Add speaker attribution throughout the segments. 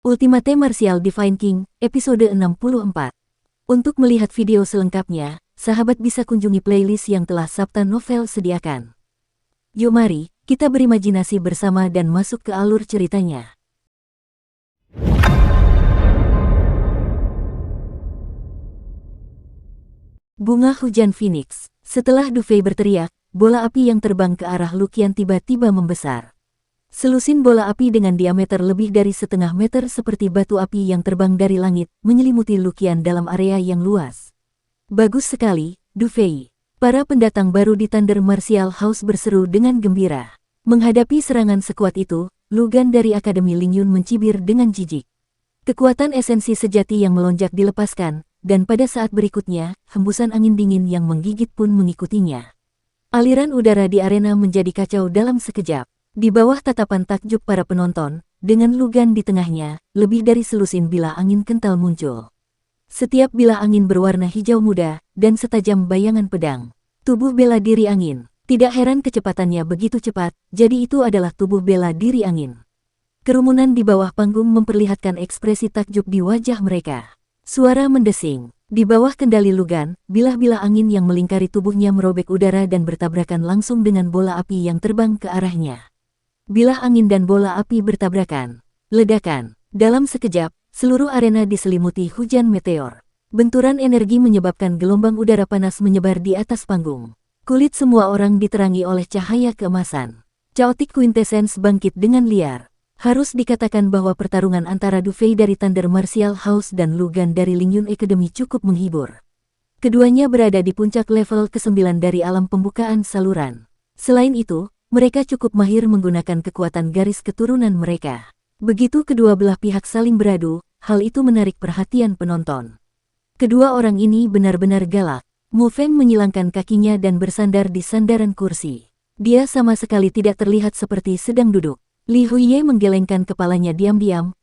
Speaker 1: Ultimate Martial Divine King, episode 64. Untuk melihat video selengkapnya, sahabat bisa kunjungi playlist yang telah Sabta Novel sediakan. Yuk mari, kita berimajinasi bersama dan masuk ke alur ceritanya. Bunga hujan Phoenix. Setelah Du Fei berteriak, bola api yang terbang ke arah Luqian tiba-tiba membesar. Selusin bola api dengan diameter lebih dari setengah meter seperti batu api yang terbang dari langit, menyelimuti Luqian dalam area yang luas. Bagus sekali, Du Fei. Para pendatang baru di Thunder Martial House berseru dengan gembira. Menghadapi serangan sekuat itu, Lugan dari Akademi Lingyun mencibir dengan jijik. Kekuatan esensi sejati yang melonjak dilepaskan, dan pada saat berikutnya, hembusan angin dingin yang menggigit pun mengikutinya. Aliran udara di arena menjadi kacau dalam sekejap. Di bawah tatapan takjub para penonton, dengan Lugan di tengahnya, lebih dari selusin bilah angin kental muncul. Setiap bilah angin berwarna hijau muda, dan setajam bayangan pedang. Tubuh bela diri angin. Tidak heran kecepatannya begitu cepat, jadi itu adalah tubuh bela diri angin. Kerumunan di bawah panggung memperlihatkan ekspresi takjub di wajah mereka. Suara mendesing. Di bawah kendali Lugan, bilah-bilah angin yang melingkari tubuhnya merobek udara dan bertabrakan langsung dengan bola api yang terbang ke arahnya. Bilah angin dan bola api bertabrakan. Ledakan. Dalam sekejap, seluruh arena diselimuti hujan meteor. Benturan energi menyebabkan gelombang udara panas menyebar di atas panggung. Kulit semua orang diterangi oleh cahaya keemasan. Chaotic Quintessence bangkit dengan liar. Harus dikatakan bahwa pertarungan antara Du Fei dari Thunder Martial House dan Lugan dari Lingyun Academy cukup menghibur. Keduanya berada di puncak level ke-9 dari alam pembukaan saluran. Selain itu, mereka cukup mahir menggunakan kekuatan garis keturunan mereka. Begitu kedua belah pihak saling beradu, hal itu menarik perhatian penonton. Kedua orang ini benar-benar galak. Mu Feng menyilangkan kakinya dan bersandar di sandaran kursi. Dia sama sekali tidak terlihat seperti sedang duduk. Li Huiye menggelengkan kepalanya diam-diam.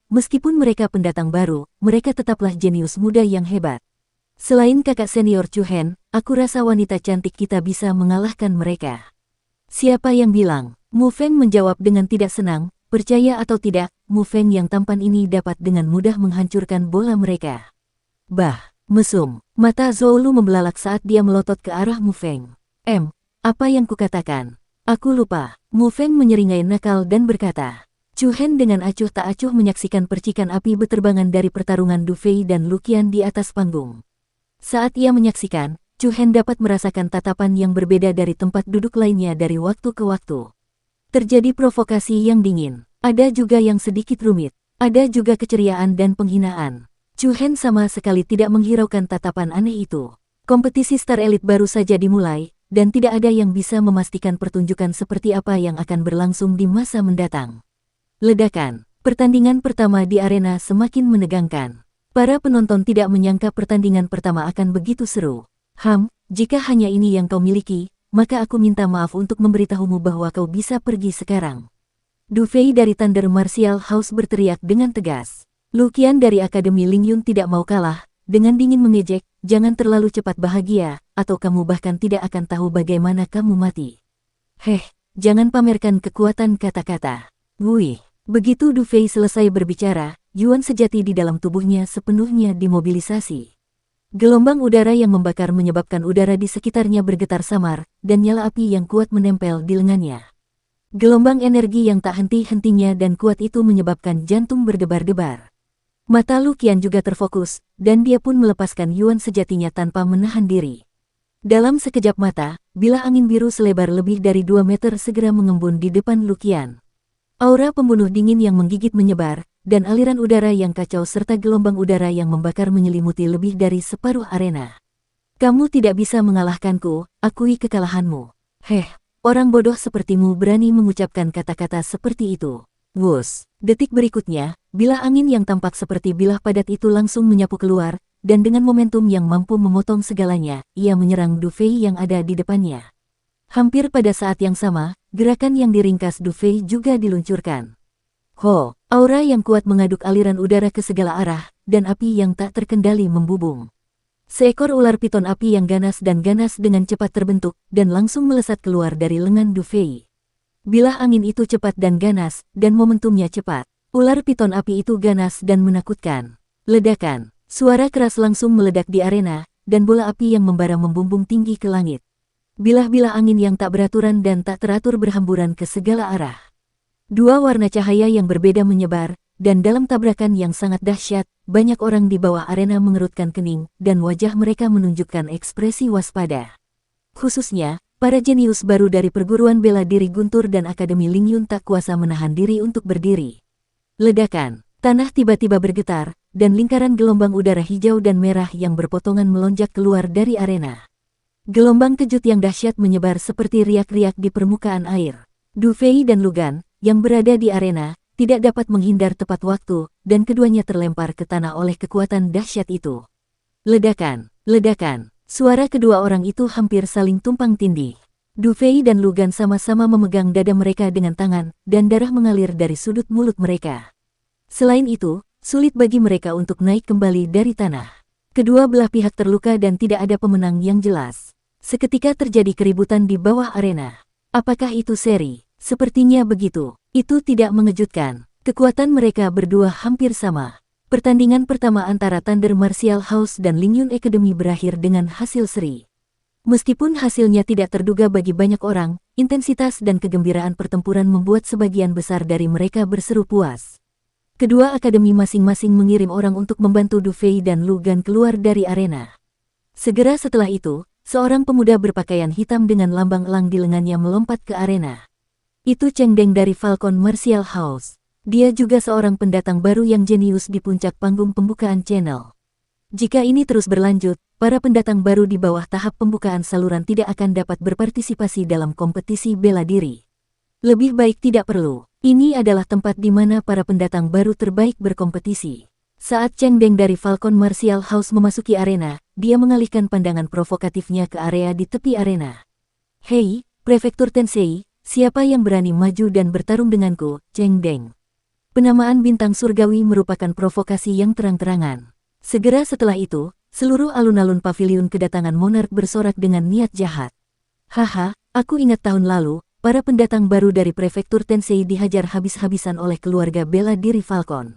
Speaker 1: Meskipun mereka pendatang baru, mereka tetaplah jenius muda yang hebat. Selain kakak senior Chu Hen, aku rasa wanita cantik kita bisa mengalahkan mereka. Siapa yang bilang? Mu Feng menjawab dengan tidak senang. Percaya atau tidak, Mu Feng yang tampan ini dapat dengan mudah menghancurkan bola mereka. Bah, mesum. Mata Zhou Lu membelalak saat dia melotot ke arah Mu Feng. Apa yang kukatakan? Aku lupa. Mu Feng menyeringai nakal dan berkata. Chu Hen dengan acuh tak acuh menyaksikan percikan api beterbangan dari pertarungan Du Fei dan Luqian di atas panggung. Saat ia menyaksikan, Chu Hen dapat merasakan tatapan yang berbeda dari tempat duduk lainnya dari waktu ke waktu. Terjadi provokasi yang dingin. Ada juga yang sedikit rumit. Ada juga keceriaan dan penghinaan. Chu Hen sama sekali tidak menghiraukan tatapan aneh itu. Kompetisi Star Elite baru saja dimulai, dan tidak ada yang bisa memastikan pertunjukan seperti apa yang akan berlangsung di masa mendatang. Ledakan. Pertandingan pertama di arena semakin menegangkan. Para penonton tidak menyangka pertandingan pertama akan begitu seru. Jika hanya ini yang kau miliki, maka aku minta maaf untuk memberitahumu bahwa kau bisa pergi sekarang. Du Fei dari Thunder Martial House berteriak dengan tegas. Luqian dari Akademi Lingyun tidak mau kalah, dengan dingin mengejek, jangan terlalu cepat bahagia, atau kamu bahkan tidak akan tahu bagaimana kamu mati. Jangan pamerkan kekuatan kata-kata. Begitu Du Fei selesai berbicara, Yuan sejati di dalam tubuhnya sepenuhnya dimobilisasi. Gelombang udara yang membakar menyebabkan udara di sekitarnya bergetar samar, dan nyala api yang kuat menempel di lengannya. Gelombang energi yang tak henti-hentinya dan kuat itu menyebabkan jantung berdebar-debar. Mata Luqian juga terfokus, dan dia pun melepaskan Yuan sejatinya tanpa menahan diri. Dalam sekejap mata, bilah angin biru selebar lebih dari 2 meter segera mengembun di depan Luqian. Aura pembunuh dingin yang menggigit menyebar, dan aliran udara yang kacau serta gelombang udara yang membakar menyelimuti lebih dari separuh arena. Kamu tidak bisa mengalahkanku, akui kekalahanmu. Orang bodoh sepertimu berani mengucapkan kata-kata seperti itu. Detik berikutnya, bilah angin yang tampak seperti bilah padat itu langsung menyapu keluar, dan dengan momentum yang mampu memotong segalanya, ia menyerang Du Fei yang ada di depannya. Hampir pada saat yang sama, gerakan yang diringkas Du Fei juga diluncurkan. Aura yang kuat mengaduk aliran udara ke segala arah, dan api yang tak terkendali membubung. Seekor ular piton api yang ganas dengan cepat terbentuk, dan langsung melesat keluar dari lengan Du Fei. Bilah angin itu cepat dan ganas, dan momentumnya cepat. Ular piton api itu ganas dan menakutkan. Ledakan, suara keras langsung meledak di arena, dan bola api yang membara membumbung tinggi ke langit. Bilah-bilah angin yang tak beraturan dan tak teratur berhamburan ke segala arah. Dua warna cahaya yang berbeda menyebar, dan dalam tabrakan yang sangat dahsyat, banyak orang di bawah arena mengerutkan kening, dan wajah mereka menunjukkan ekspresi waspada. Khususnya, para jenius baru dari perguruan bela diri Guntur dan Akademi Lingyun tak kuasa menahan diri untuk berdiri. Ledakan, tanah tiba-tiba bergetar, dan lingkaran gelombang udara hijau dan merah yang berpotongan melonjak keluar dari arena. Gelombang kejut yang dahsyat menyebar seperti riak-riak di permukaan air. Du Fei dan Lugan, yang berada di arena, tidak dapat menghindar tepat waktu, dan keduanya terlempar ke tanah oleh kekuatan dahsyat itu. Ledakan, ledakan, suara kedua orang itu hampir saling tumpang tindih. Du Fei dan Lugan sama-sama memegang dada mereka dengan tangan, dan darah mengalir dari sudut mulut mereka. Selain itu, sulit bagi mereka untuk naik kembali dari tanah. Kedua belah pihak terluka dan tidak ada pemenang yang jelas. Seketika terjadi keributan di bawah arena. Apakah itu seri? Sepertinya begitu. Itu tidak mengejutkan. Kekuatan mereka berdua hampir sama. Pertandingan pertama antara Thunder Martial House dan Lingyun Academy berakhir dengan hasil seri. Meskipun hasilnya tidak terduga bagi banyak orang, intensitas dan kegembiraan pertempuran membuat sebagian besar dari mereka berseru puas. Kedua akademi masing-masing mengirim orang untuk membantu Du Fei dan Lugan keluar dari arena. Segera setelah itu, seorang pemuda berpakaian hitam dengan lambang elang di lengannya melompat ke arena. Itu Cheng Deng dari Falcon Martial House. Dia juga seorang pendatang baru yang jenius di puncak panggung pembukaan channel. Jika ini terus berlanjut, para pendatang baru di bawah tahap pembukaan saluran tidak akan dapat berpartisipasi dalam kompetisi bela diri. Lebih baik tidak perlu. Ini adalah tempat di mana para pendatang baru terbaik berkompetisi. Saat Cheng Deng dari Falcon Martial House memasuki arena, dia mengalihkan pandangan provokatifnya ke area di tepi arena. "Hei, Prefektur Tensei, siapa yang berani maju dan bertarung denganku, Cheng Deng?" Penamaan bintang surgawi merupakan provokasi yang terang-terangan. Segera setelah itu, seluruh alun-alun paviliun kedatangan monark bersorak dengan niat jahat. "Haha, aku ingat tahun lalu, para pendatang baru dari Prefektur Tensei dihajar habis-habisan oleh keluarga bela diri Falcon."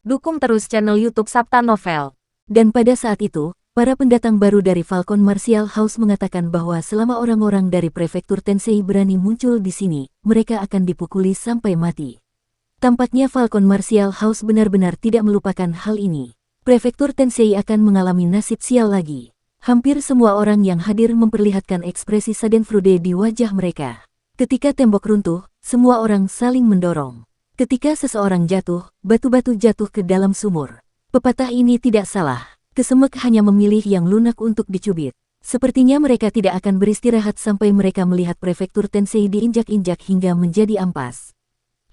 Speaker 2: Dukung terus channel YouTube Sabta Novel.
Speaker 1: Dan pada saat itu, para pendatang baru dari Falcon Martial House mengatakan bahwa selama orang-orang dari Prefektur Tensei berani muncul di sini, mereka akan dipukuli sampai mati. Tampaknya Falcon Martial House benar-benar tidak melupakan hal ini. Prefektur Tensei akan mengalami nasib sial lagi. Hampir semua orang yang hadir memperlihatkan ekspresi Schadenfreude di wajah mereka. Ketika tembok runtuh, semua orang saling mendorong. Ketika seseorang jatuh, batu-batu jatuh ke dalam sumur. Pepatah ini tidak salah. Kesemek hanya memilih yang lunak untuk dicubit. Sepertinya mereka tidak akan beristirahat sampai mereka melihat Prefektur Tensei diinjak-injak hingga menjadi ampas.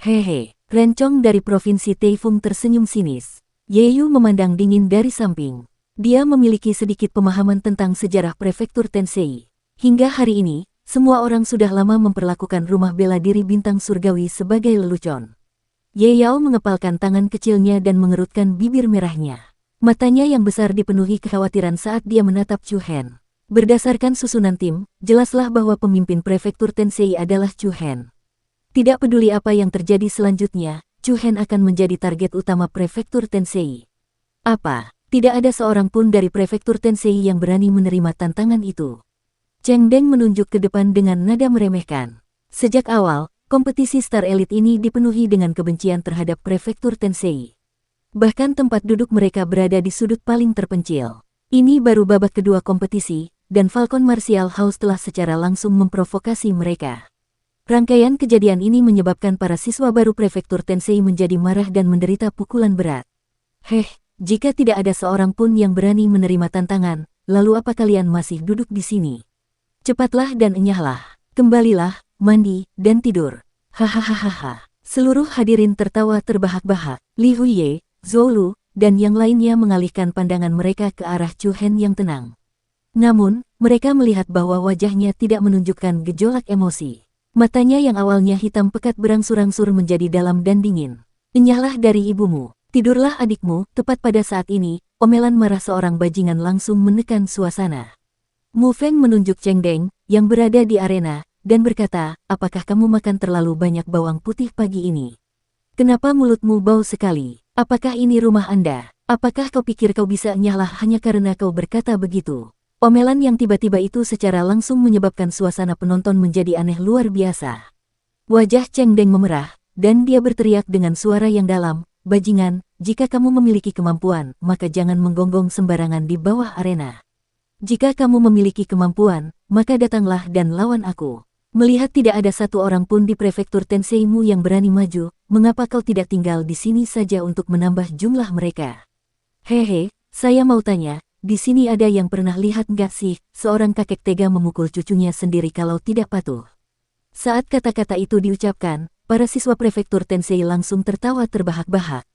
Speaker 1: "Hehe," Rencong dari Provinsi Taifung tersenyum sinis. Ye Yu memandang dingin dari samping. Dia memiliki sedikit pemahaman tentang sejarah Prefektur Tensei. Hingga hari ini, semua orang sudah lama memperlakukan rumah bela diri bintang surgawi sebagai lelucon. Ye Yao mengepalkan tangan kecilnya dan mengerutkan bibir merahnya. Matanya yang besar dipenuhi kekhawatiran saat dia menatap Chu Hen. Berdasarkan susunan tim, jelaslah bahwa pemimpin Prefektur Tensei adalah Chu Hen. Tidak peduli apa yang terjadi selanjutnya, Chu Hen akan menjadi target utama Prefektur Tensei. Apa? Tidak ada seorang pun dari Prefektur Tensei yang berani menerima tantangan itu. Cheng Deng menunjuk ke depan dengan nada meremehkan. Sejak awal, kompetisi Star Elite ini dipenuhi dengan kebencian terhadap Prefektur Tensei. Bahkan tempat duduk mereka berada di sudut paling terpencil. Ini baru babak kedua kompetisi, dan Falcon Martial House telah secara langsung memprovokasi mereka. Rangkaian kejadian ini menyebabkan para siswa baru Prefektur Tensei menjadi marah dan menderita pukulan berat. Jika tidak ada seorang pun yang berani menerima tantangan, lalu apa kalian masih duduk di sini? Cepatlah dan enyahlah, kembalilah, mandi, dan tidur. Hahaha. Seluruh hadirin tertawa terbahak-bahak. Li Huiye, Zhou Lu, dan yang lainnya mengalihkan pandangan mereka ke arah Chu Hen yang tenang. Namun, mereka melihat bahwa wajahnya tidak menunjukkan gejolak emosi. Matanya yang awalnya hitam pekat berangsur-angsur menjadi dalam dan dingin. "Enyahlah dari ibumu, tidurlah adikmu." Tepat pada saat ini, omelan marah seorang bajingan langsung menekan suasana. Mu Feng menunjuk Cheng Deng, yang berada di arena, dan berkata, "Apakah kamu makan terlalu banyak bawang putih pagi ini?" Kenapa mulutmu bau sekali? Apakah ini rumah Anda? Apakah kau pikir kau bisa nyala hanya karena kau berkata begitu? Omelan yang tiba-tiba itu secara langsung menyebabkan suasana penonton menjadi aneh luar biasa. Wajah Cheng Deng memerah, dan dia berteriak dengan suara yang dalam, "Bajingan, jika kamu memiliki kemampuan, maka jangan menggonggong sembarangan di bawah arena. Jika kamu memiliki kemampuan, maka datanglah dan lawan aku." Melihat tidak ada satu orang pun di prefektur Tenseimu yang berani maju, mengapa kau tidak tinggal di sini saja untuk menambah jumlah mereka? Hehe, saya mau tanya, di sini ada yang pernah lihat nggak sih, seorang kakek tega memukul cucunya sendiri kalau tidak patuh? Saat kata-kata itu diucapkan, para siswa prefektur Tensei langsung tertawa terbahak-bahak.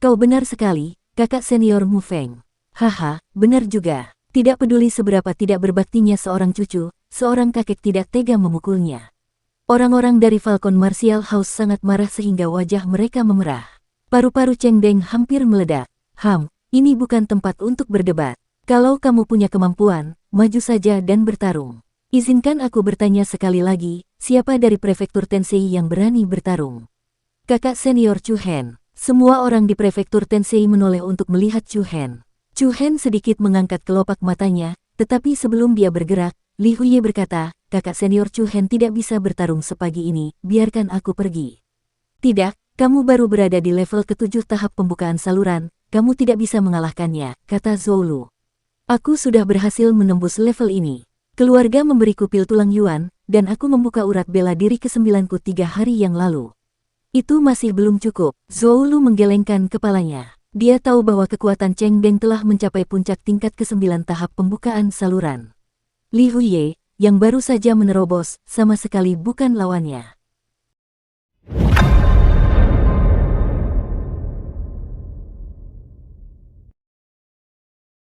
Speaker 1: Kau benar sekali, kakak senior Mu Feng. Haha, benar juga. Tidak peduli seberapa tidak berbaktinya seorang cucu, seorang kakek tidak tega memukulnya. Orang-orang dari Falcon Martial House sangat marah sehingga wajah mereka memerah. Paru-paru Cheng Deng hampir meledak. Ini bukan tempat untuk berdebat. Kalau kamu punya kemampuan, maju saja dan bertarung. Izinkan aku bertanya sekali lagi, siapa dari prefektur Tensei yang berani bertarung? Kakak senior Chu Hen. Semua orang di prefektur Tensei menoleh untuk melihat Chu Hen. Chu Hen sedikit mengangkat kelopak matanya, tetapi sebelum dia bergerak, Li Huye berkata, kakak senior Chu Hen tidak bisa bertarung sepagi ini, biarkan aku pergi. Tidak, kamu baru berada di level ke-7 tahap pembukaan saluran, kamu tidak bisa mengalahkannya, kata Zhou Lu. Aku sudah berhasil menembus level ini. Keluarga memberiku pil tulang yuan, dan aku membuka urat bela diri ke-9ku 3 hari yang lalu. Itu masih belum cukup, Zhou Lu menggelengkan kepalanya. Dia tahu bahwa kekuatan Cheng Deng telah mencapai puncak tingkat ke-9 tahap pembukaan saluran. Li Huye, yang baru saja menerobos, sama sekali bukan lawannya.